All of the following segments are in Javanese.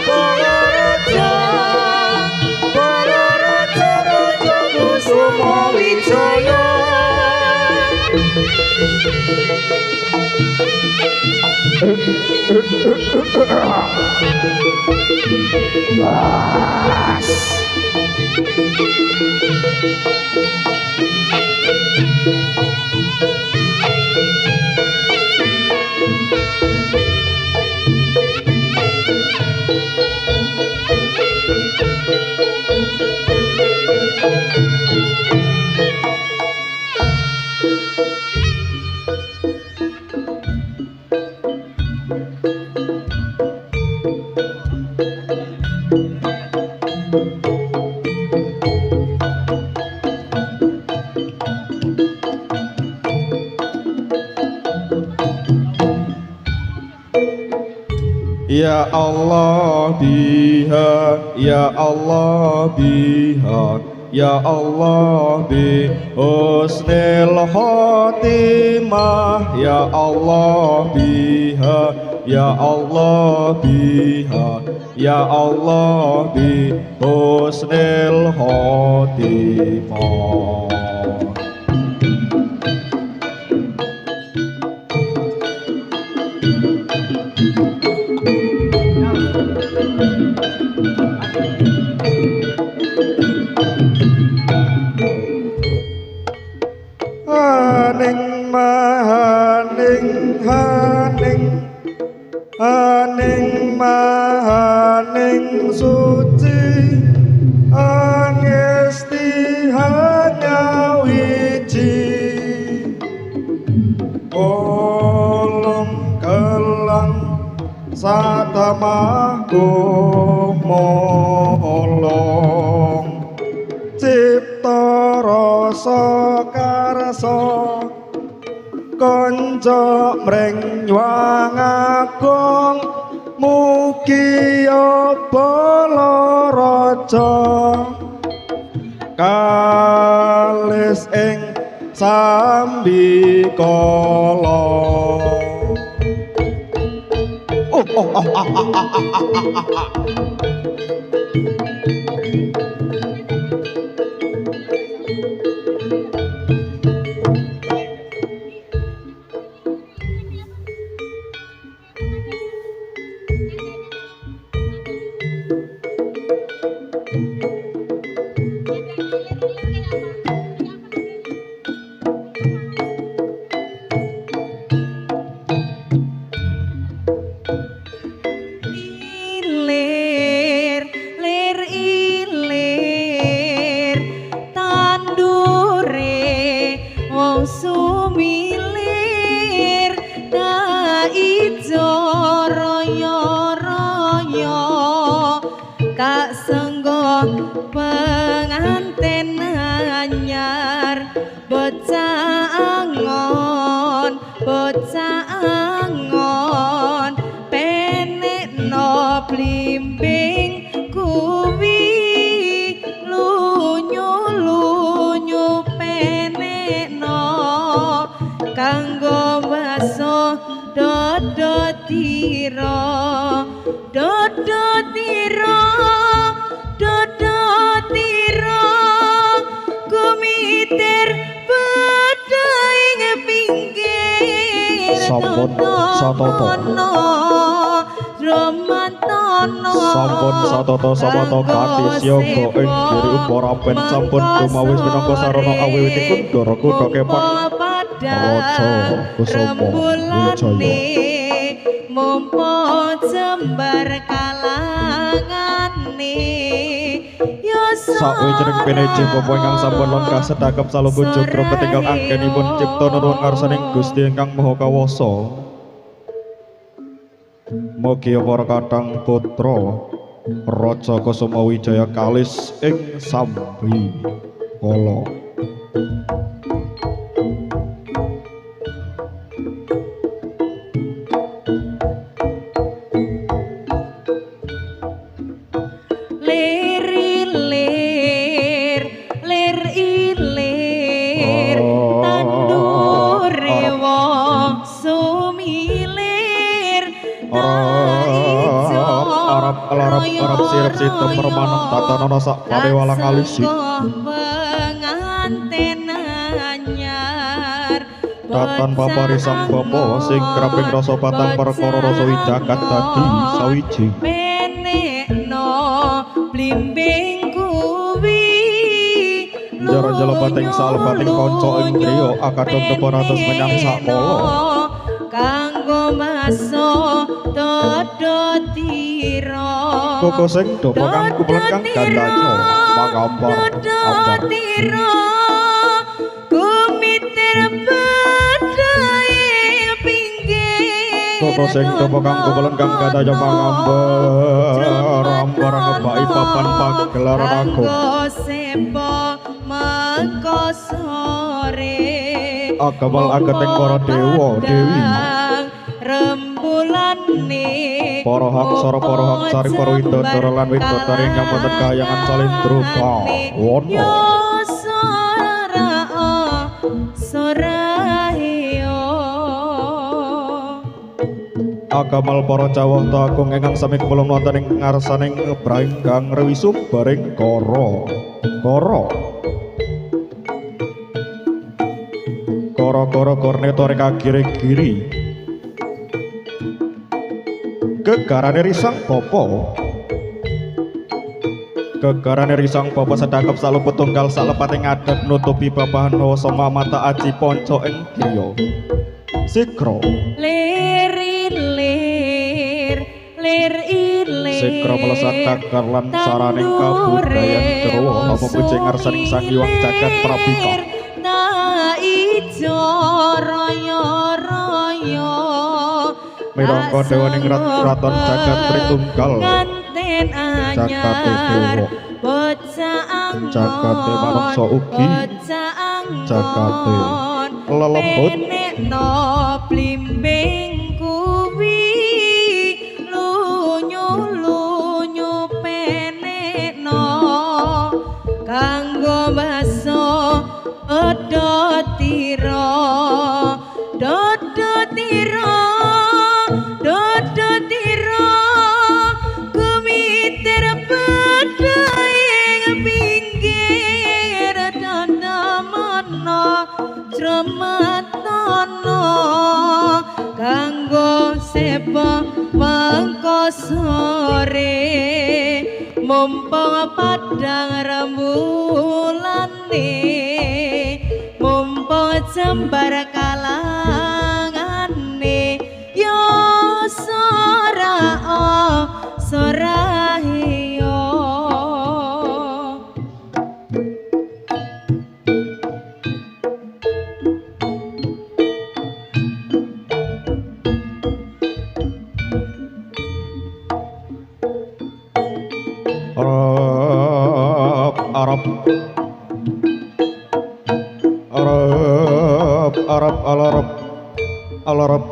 Balarojo Balarojo Raja Kusuma Wijaya Ya Allah biha, Ya Allah biha, Ya Allah bi husnil khotimah, Ya Allah biha, Ya Allah biha, Ya Allah bi husnil khotimah. Haning mahaning haning haning mahaning suci angesti hanya wiji olong kelang satamahku molong cipta rasa karsa kanca mring nyuwang agung mugi Balarojo kalis ing sambikala penganten anyar bocah angon penekno blimbing kuwi lunyu penekno kanggo baso dodotira gumitir bedhaing pinggir sampun satata sampun satata samata kathis yoga ing diri uparapen sampun dumawis minangka sarana awiwitipun Ndara Kutha Kepan Raja Kusuma Wijaya mumpo jembar kalangane sawijining pineji bapa ingkang sampun lengkap sedakep salungguh jogro ketinggal anggenipun cipta nuwun ngarsaning Gusti ingkang Maha Kawasa. Mugi para kadang putra Raja Kusuma Wijaya kalis ing sambi kala. alarap sirep sitem permanem tatanana sak padewalang alisi penganten anyar tatan paparisang bapa sing kraping rasa patang perkara rasa wijakat dadi sawiji penekno blimbing kuwi jara-jara bating salebating kanca ing griya akadong keparatus menyang sakpala kanggo maso dodotira koko sing do kang kubulan kang gandanyo mangambar ambar dodotira kumitir badai pinggir koko sing do kang kubulan kang gandanyo mangambar ambar ngebaki papan pagelaran aku kanggo sepo mengko sore agamal ageteng para dewa dewi rembulanne para haksara para haksari para widodara lan widodari ingkang wonten kahyangan salendra kawana agamal para cawata agung ingkang sami kepulung wonten ing ngarsaning brainggang rewi subaring kara korneto rek agire-giri gegarane risang bapa sedakep saluput tunggal salepating ngadeg nutupi babahan hawa sama mata aji ponco ing griya sikra lir sikra melesat tagar lan saraning kabudayan Jawa apa kucing ngarsaning sang hyang jagat prabika ijo raya mirangka dewaning raton jagat tritunggal nganten jagate anyar dewa bocah angon jagate manungsa ugi bocah angon jagate lelembut penekno blimbing kuwi lunyu penekno kanggo baso dodotira kumitir badai pinggir dandamana jrematono kanggo sepo mangko sore mumpung padang rembulane mumpung jembar kalangane yo sora yo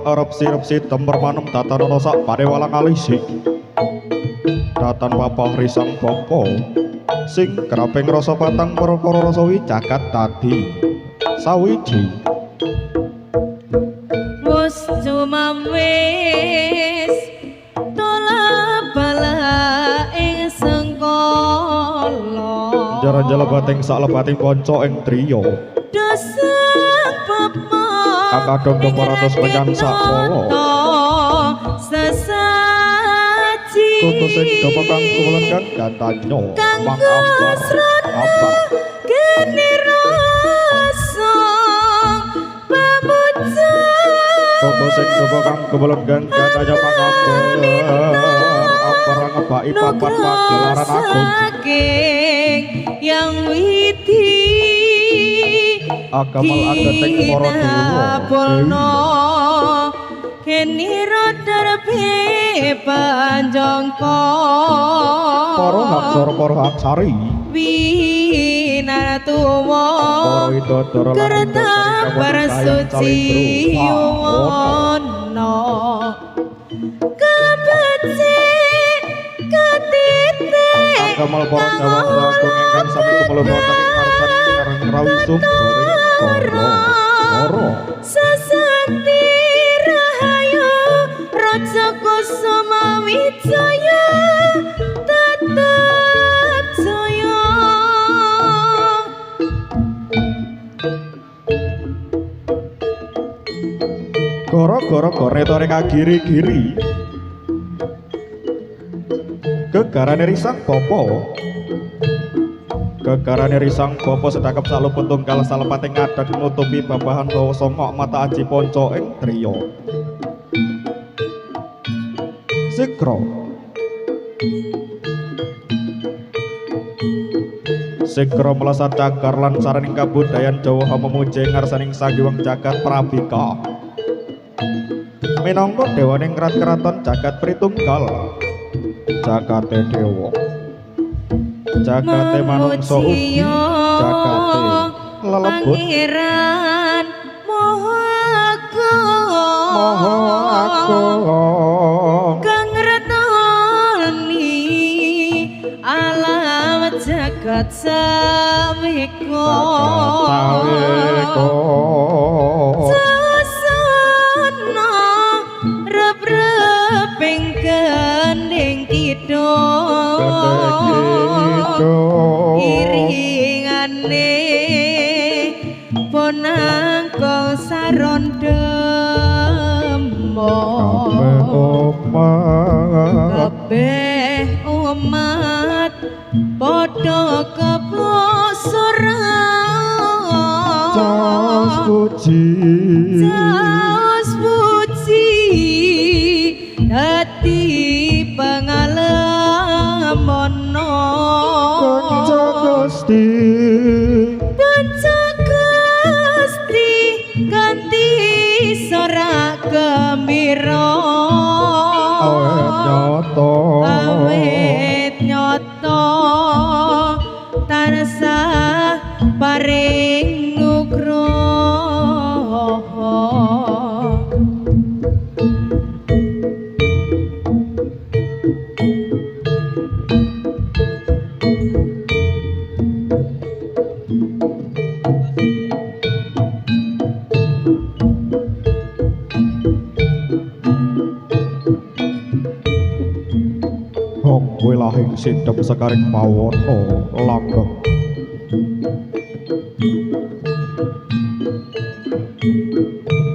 Arab sirep sitem permanem tatanana sak padewalang alisi datan papah risang bapa sing kraping rasa patang perkara rasa wijagat tadi sawiji wis wis bala ing sengkala jara-jara bating salebating kanca ing triya doseng papa akadong 200 menyang sakpala sesaji kudu sing dapa kang kumulan kang gantanyo mangambar apa kene rasa pamuja kudu sing dapa kang kumulan kang gantanyo mangambar ambar ngebaki papan pagelaran agung yang widi agamal ageteng para dewa keni rodarbe panjangka para haksara para haksari winatuwa para widodara lan kertabar suci yono kabecik katite agamal para jawata agung ingkang sami kumelun wonten ing ngarsaning ngareng rawi sumbaring kara Sasati Rahayu Raja Kusuma Wijaya gara-gara netore kagiri-giri gegarane risang bapa sedakep saluput tunggal salepating ngadeg nutupi babahan bawa songok mata aji ponco ing triya Sikra melesat cagar lan saraning kabudayan Jawa memuji ngarsaning sagiwang jagat Prabika minangka dewaning kerat-keraton jagat Pritunggal jagate dewa jagate manungsa ugi jagate lelebut Pangeran Maha Agung kang retoni alam jagat sawiko Sasana rep-reping gending iringane ponangka sarondemo kabeh umat padha keplosoran Caos puji dadi pangalamono Kanca Gusti ganti sorak gembira awet nyoto tansah paring nugroho wilahing sidhep sekaring pawana langgeng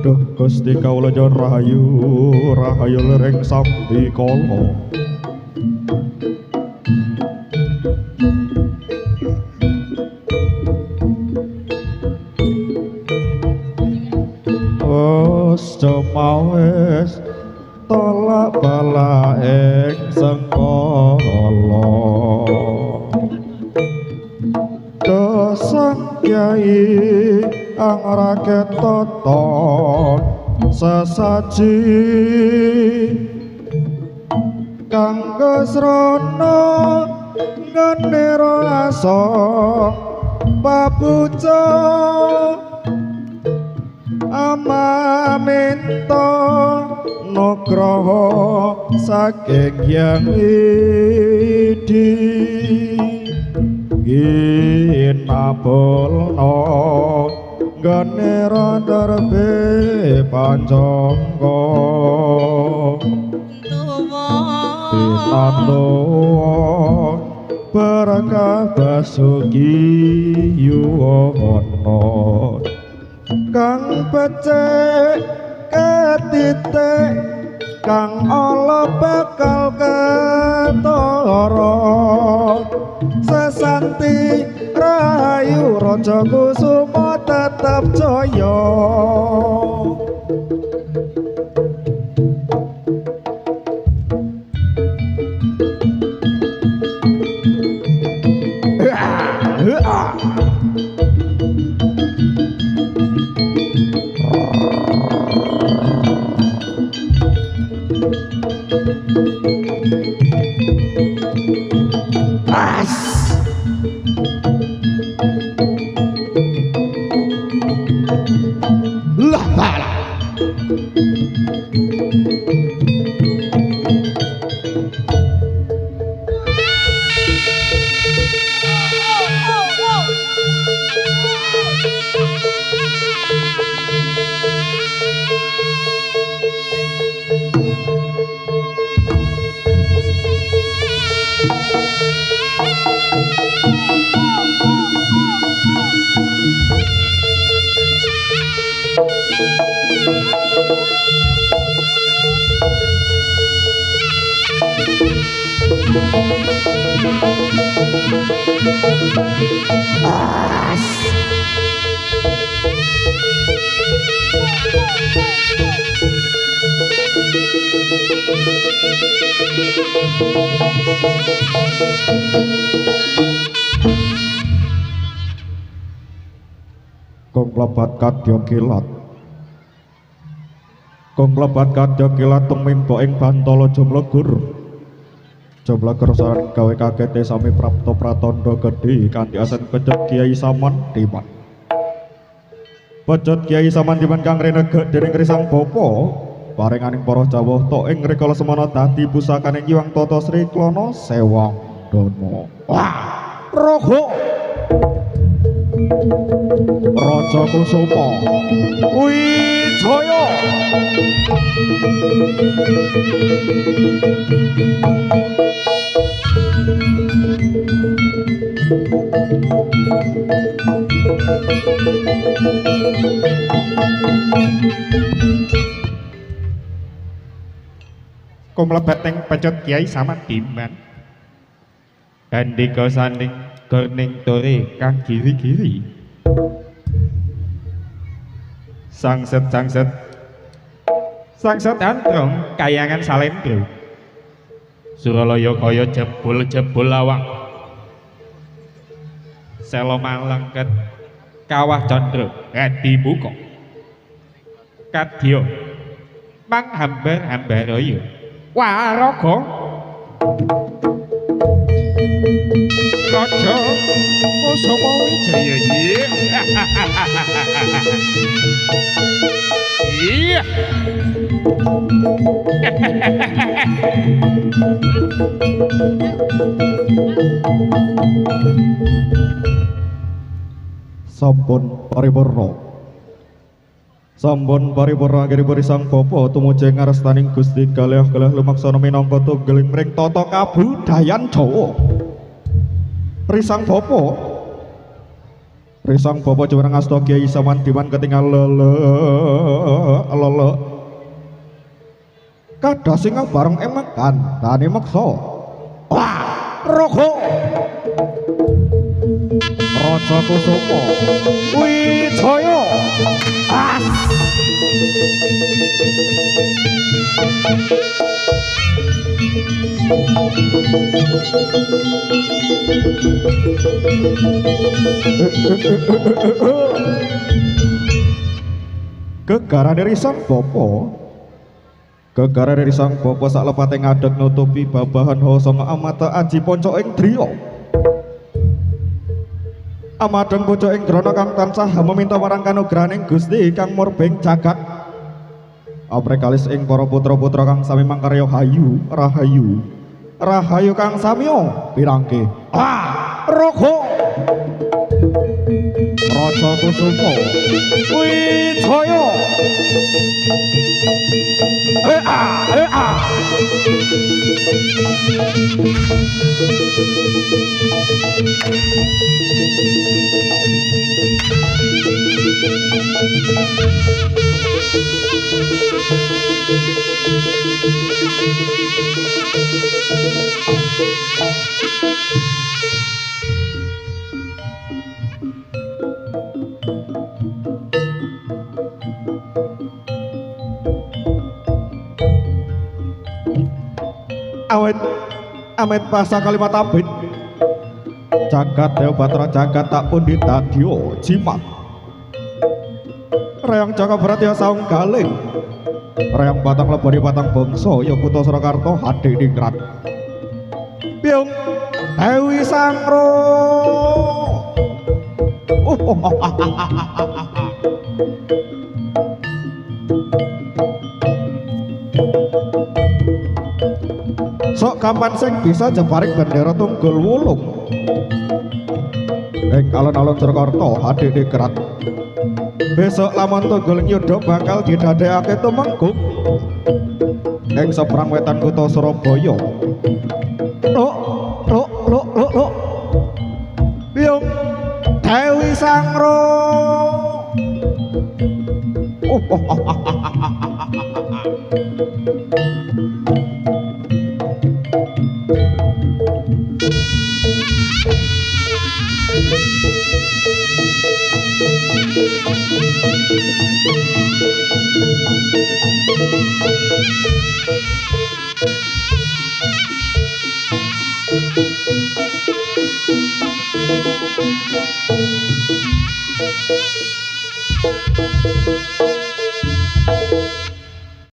Duh Gusti kawula nyon rahayu lereng sambikala Cemawes tolak bala ing sengkala Dosang Kyai angrake toton sesaji kanggo srana ngendera asa papuja amaminta nugraha saking Hyang Widi ginapulna gane randarbe panjangga pinandoa berkah basuki yuwana kang becik ketitik kang ala bakal ketara sesanti rahayu raja kusuma tetep jaya lah Kong lebat kadya kilat. Kong lebat kadya kilat tumimba ing Bantala Jumlegur. Jumlegur sareng gawe kagete sami prapta pratandha gedhe kanthi asen pecut Kyai Samandiman. Pecut Kyai Samandiman kang renegek dening Risang Bapa paringaning para Jawata ing rikala semana dadi pusakaning Hyang Tata Sri Klana Sewangdana. Wah, rogo Raja Kusuma Wijaya. Kumlebet ing pecut Kyai Samandiman. Andika saning gerning tore kang giri-giri. Sangset antrong kayangan salendro. Suralaya kaya jebul lawang. Sela malengket kawah candra adi muka. Kadya manghambar-hambaraya. Waraga Raja Kusuma Wijaya. Iya. Sampun paripurna kiripuri Sang Bapa tumuju ngarestaning Gusti kalih-kalih lumaksana minangka tunggaling mring tata kabudayan Jawa. Risang Bapa jumeneng asta Kyai Samandiman ketingal lele kadah singa bareng emekan tani meksa. Wah, rogo Raja Kusuma Wijaya. Gegarane Risang Bapa saklepate ngadeg nutupi babahan Hasanga Amata Aji Panca ing driya. Amadeng pucuk ing grana kang tansah meminta marang kanugrahaning Gusti kang murbeng jagat. Aprekalis ing para putra-putra kang sami mangkarya rahayu kang samya pirangke. Rogo Raja Kusuma Wijaya. Amit basa kalimat abid jagat Dewa Batra jagat tak pun ditadya jimat. Reyang Jaka Bratya saung galing Reyang batang lebari batang bangsa ya Kutha Surakarta hadiningrat. Piung Dewi Sangro. Sok kapan sing bisa jeparing bendera tunggul wulung ing alun-alun Surakarta hadiningrat. Besok lamun tunggul nyuda bakal didadekake tumenggung ing seberang wetan Kutha Surabaya. Lho Piung Dewi Sangro.